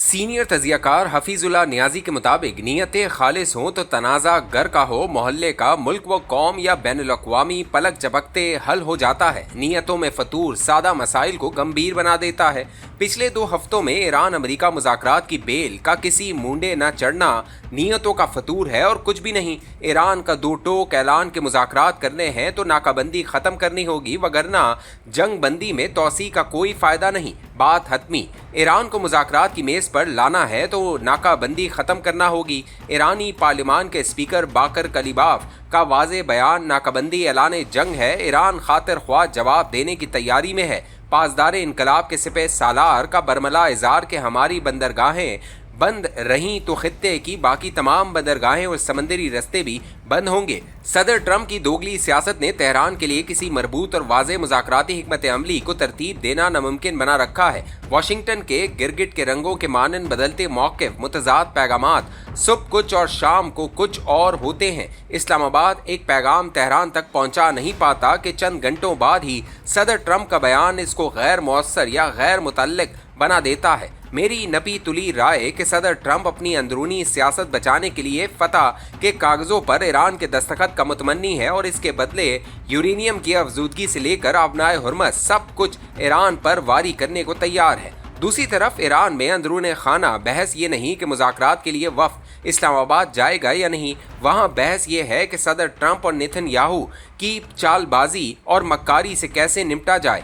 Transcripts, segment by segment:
Senior तजियाकार Hafizullah Niazi के मुताबिक नीयतें खालिस हों तो तनाज़ा घर का हो, मोहल्ले का, मुल्क व कौम या बैनुल-अक़वामी पलक झपकते हल हो जाता है। नीयतों में फतूर सादा मसाइल को गंभीर बना देता है। पिछले 2 हफ्तों में ईरान अमेरिका मुज़ाकरात की बेल का किसी मुंडे न चढ़ना नीयतों का फतूर है और कुछ भी नहीं। ईरान का 2 टोक ऐलान के मुज़ाकरात करने हैं तो नाकाबंदी ख़त्म करनी होगी, वगरना जंग बंदी में तोसी का कोई फ़ायदा नहीं। बात हतमी। ईरान को मुज़ाकरात की मेज़ पर लाना है तो नाकाबंदी ख़त्म करना होगी। ईरानी पार्लिमान के स्पीकर बाकर कलीबाफ का वाज़े बयान नाकाबंदी ऐलान जंग है। ईरान खातिर ख्वाह जवाब देने की तैयारी में है। पासदार इनकलाब के सिपह सालार का बरमला इज़हार के हमारी बंदरगाहें बंद रहीं तो खित्ते की बाकी तमाम बंदरगाहें और समंदरी रस्ते भी बंद होंगे। सदर ट्रंप की दोगली सियासत ने तेहरान के लिए किसी मरबूत और वाज़े मुज़ाकराती हिकमत अमली को तरतीब देना नामुमकिन बना रखा है। वाशिंगटन के गिरगिट के रंगों के मानन बदलते मौक़िफ़, मुतज़ाद पैगामात सुबह कुछ और शाम को कुछ और होते हैं। इस्लामाबाद एक पैगाम तेहरान तक पहुंचा नहीं पाता कि चंद घंटों बाद ही सदर ट्रंप का बयान इसको गैर मौसर या गैर मुतल्लिक बना देता है। मेरी नपी तुली राय कि सदर ट्रंप अपनी अंदरूनी सियासत बचाने के लिए फतह के कागज़ों पर ईरान के दस्तखत का मुतमन्नी है और इसके बदले यूरेनियम की अफजूदगी से लेकर अबनाए हुर्मस सब कुछ ईरान पर वारी करने को तैयार है। दूसरी तरफ ईरान में अंदरून खाना बहस ये नहीं कि मुज़ाकरात के लिए वफ़द इस्लामाबाद जाएगा या नहीं, वहाँ बहस ये है कि सदर ट्रंप और नेतन्याहू की चालबाजी और मक्कारी से कैसे निपटा जाए।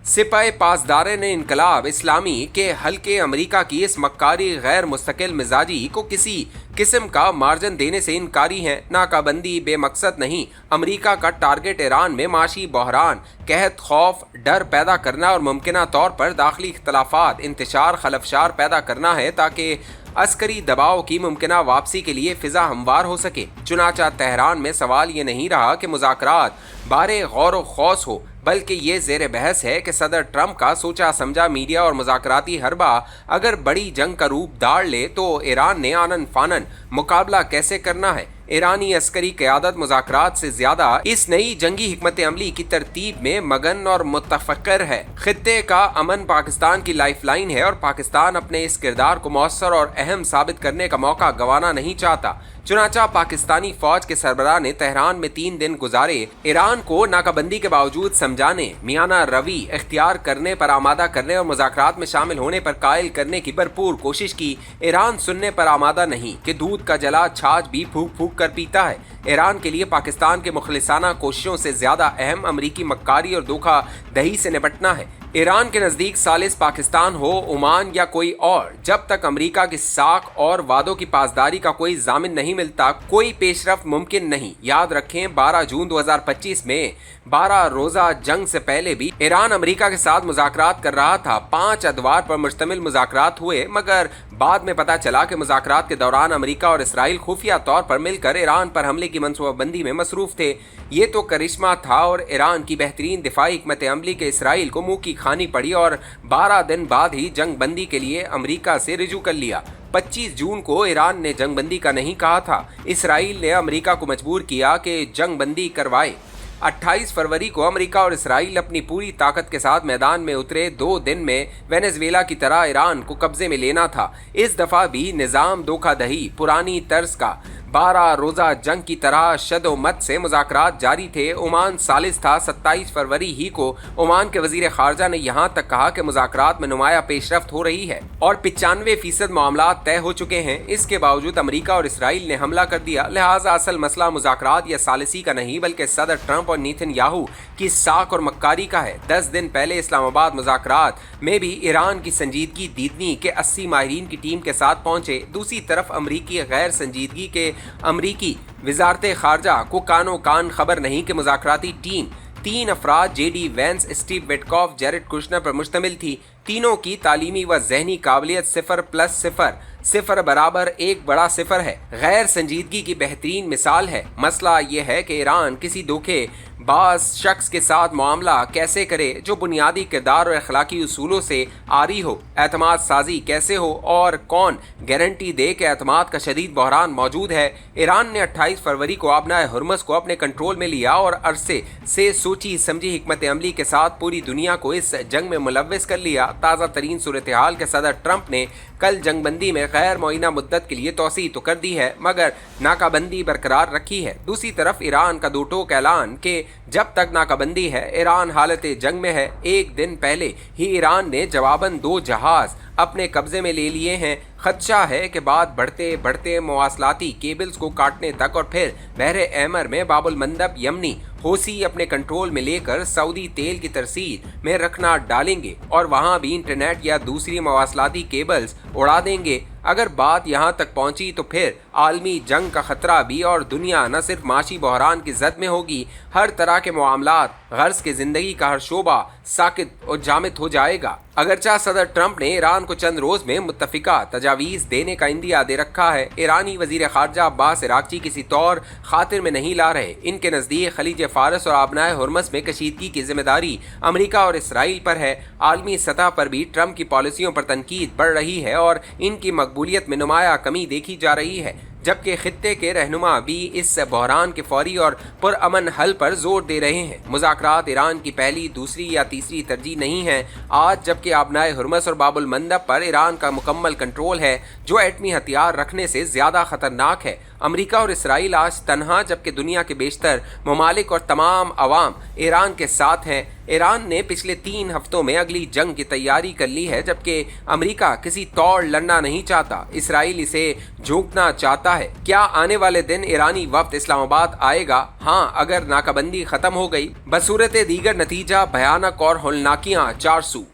सिपाही पासदार इनकलाब इस्लामी के हल्के अमेरिका की इस मक्कारी गैर मुस्तकिल मिजाजी को किसी किस्म का मार्जिन देने से इनकारी हैं। नाकाबंदी बेमकसद नहीं। अमेरिका का टारगेट ईरान में माशी बहरान, कहत, खौफ, डर पैदा करना और मुमकिना तौर पर दाखिली इख्तलाफात, इंतशार, खलफशार पैदा करना है ताकि अस्करी दबाव की मुमकिना वापसी के लिए फिजा हमवार हो सके। चुनाचा तेहरान में सवाल ये नहीं रहा कि मुज़ाकरात बारे गौर व खौस हो, बल्कि ये ज़ेर बहस है कि सदर ट्रंप का सोचा समझा मीडिया और मुज़ाकराती हरबा अगर बड़ी जंग का रूप धार ले तो ईरान ने आनन फानन मुकाबला कैसे करना है। ईरानी अस्करी क़यादत मुज़ाकरात से ज़्यादा इस नई जंगी हिकमत अमली की तरतीब में मगन और मुतफ़क्किर है। खित्ते का अमन पाकिस्तान की लाइफ लाइन है और पाकिस्तान अपने इस किरदार को मौसर और अहम साबित करने का मौका गंवाना नहीं चाहता। चुनाचा पाकिस्तानी फौज के सरबराह ने तेहरान में 3 दिन गुजारे ईरान को नाकाबंदी के बावजूद समझाने, मियाना रवि इख्तियार करने पर आमादा करने और मुज़ाकरात में शामिल होने पर कायल करने की भरपूर कोशिश की। ईरान सुनने पर आमादा नहीं कि दूध का जला छाछ भी फूक फूक कर पीता है। ईरान के लिए पाकिस्तान के मुखलिसाना कोशिशों से ज़्यादा अहम अमरीकी मक्कारी और धोखा दही से निपटना है। ईरान के नज़दीक सालिस पाकिस्तान हो, ओमान या कोई और, जब तक अमेरिका की साख और वादों की पासदारी का कोई जामिन नहीं मिलता, कोई पेशरफ्त मुमकिन नहीं। याद रखें 12 जून 2025 में 12 रोज़ा जंग से पहले भी ईरान अमेरिका के साथ मुज़ाकरात कर रहा था। 5 अदवार पर मुश्तमिल मुज़ाकरात हुए, मगर बाद में पता चला कि मुज़ाकरात के दौरान अमेरिका और इसराइल खुफिया तौर पर मिलकर ईरान पर हमले की मनसूबाबंदी में मसरूफ़ थे। ये तो करिश्मा था और ईरान की बेहतरीन दिफाई हिकमत अमली के इसराइल को मुँह की खानी पड़ी और 12 दिन बाद ही जंग बंदी के लिए अमेरिका से रिजू कर लिया। 25 जून को ईरान ने जंग बंदी का नहीं कहा था। इसराइल ने अमेरिका को मजबूर किया कि जंग बंदी करवाए। 28 फरवरी को अमेरिका और इसराइल अपनी पूरी ताकत के साथ मैदान में उतरे। 2 दिन में वेनेजुएला की तरह ईरान को कब्जे में लेना था। इस दफ़ा भी निज़ाम धोखाधही पुरानी तर्ज का 12 रोज़ा जंग की तरह शदोमत से मुज़ाकरात जारी थे। ओमान सालिस था। 27 फरवरी ही को ओमान के वज़ीर ख़ारजा ने यहाँ तक कहा कि मुज़ाकरात में नुमाया पेशरफ्त हो रही है और 95% मामला तय हो चुके हैं। इसके बावजूद अमेरिका और इसराइल ने हमला कर दिया। लिहाजा असल मसला मुज़ाकरात या सालिसी का नहीं, बल्कि सदर ट्रंप और नेतन्याहू की साख और मक्कारी का है। 10 दिन पहले इस्लामाबाद मुज़ाकरात में भी ईरान की संजीदगी दीदनी के 80 माहिरीन की टीम के साथ पहुंचे। दूसरी तरफ अमरीकी गैर संजीदगी के अमरीकी वजारत खारजा को कानो कान खबर नहीं कि मुज़ाकराती टीम 3 अफराद JD Vance, Steve Witkoff, Jared Kushner पर मुश्तमिल थी। तीनों की तालीमी व जहनी काबिलियत 0+0, 0 बराबर 1 बड़ा 0 है। गैर संजीदगी की बेहतरीन मिसाल है। मसला यह है कि ईरान किसी धोखे बाज शख्स के साथ मामला कैसे करे जो बुनियादी किरदार और अखलाकी उसूलों से आरी हो। एतमाद साजी कैसे हो और कौन गारंटी दे कि एतमाद का शदीद बहरान मौजूद है। ईरान ने 28 फरवरी को अबनाए हुर्मस को अपने कंट्रोल में लिया और अरसे से सोची समझी हिकमत अमली के साथ पूरी दुनिया को इस जंग में मुलव्विस कर लिया। ताज़ा तरीन सूरत हाल के सदर ट्रंप ने कल जंगबंदी में गैर मुअय्यना मुद्दत के लिए तोसी तो कर दी है मगर नाकाबंदी बरकरार रखी है। दूसरी तरफ ईरान का दो टोक ऐलान कि जब तक नाकाबंदी है ईरान हालत जंग में है। एक दिन पहले ही ईरान ने जवाबन 2 जहाज अपने कब्जे में ले लिए हैं। खदशा है कि बात बढ़ते बढ़ते मवासलाती केबल्स को काटने तक और फिर बहरे अहमर में बाबुल मंदब यमनी होसी अपने कंट्रोल में लेकर सऊदी तेल की तरसील में रखना डालेंगे और वहां भी इंटरनेट या दूसरी मवासलाती केबल्स उड़ा देंगे। अगर बात यहाँ तक पहुंची तो फिर आलमी जंग का खतरा भी और दुनिया न सिर्फ माशी बहरान की जद में होगी, हर तरह के मामलात गर्ज के जिंदगी का हर शोबा साकित और जामित हो जाएगा। अगरचा सदर ट्रंप ने ईरान को चंद रोज में मुत्तफिका तजावीज़ देने का इंदिया दे रखा है, ईरानी वजीर खारजा अब्बास इराक्ची किसी तौर खातिर में नहीं ला रहे। इनके नज़दीक खलीज फारस और आबनाए हुर्मस में कशीदगी की जिम्मेदारी अमरीका और इसराइल पर है। आलमी सतह पर भी ट्रंप की पॉलिसियों पर तनकीद बढ़ रही है और इनकी मकबूलियत में नुमाया कमी देखी जा रही है, जबकि खित्ते के रहनुमा भी इस बहरान के फौरी और पुरअमन हल पर जोर दे रहे हैं। मुज़ाकरात ईरान की पहली, दूसरी या तीसरी तरजीह नहीं है आज, जबकि आबनाए हुर्मस और बाबुल मंदब पर ईरान का मुकम्मल कंट्रोल है जो एटमी हथियार रखने से ज़्यादा ख़तरनाक है। अमरीका और इसराइल आज तनहा, जबकि दुनिया के बेशतर ममालिक और तमाम अवाम ईरान के साथ हैं। ईरान ने पिछले 3 हफ्तों में अगली जंग की तैयारी कर ली है, जबकि अमरीका किसी तौर लड़ना नहीं चाहता, इसराइल इसे झोंकना चाहता है। क्या आने वाले दिन ईरानी वफ्द इस्लामाबाद आएगा? हाँ, अगर नाकाबंदी खत्म हो गई। बसूरत दीगर नतीजा भयानक और होलनाकियां 400।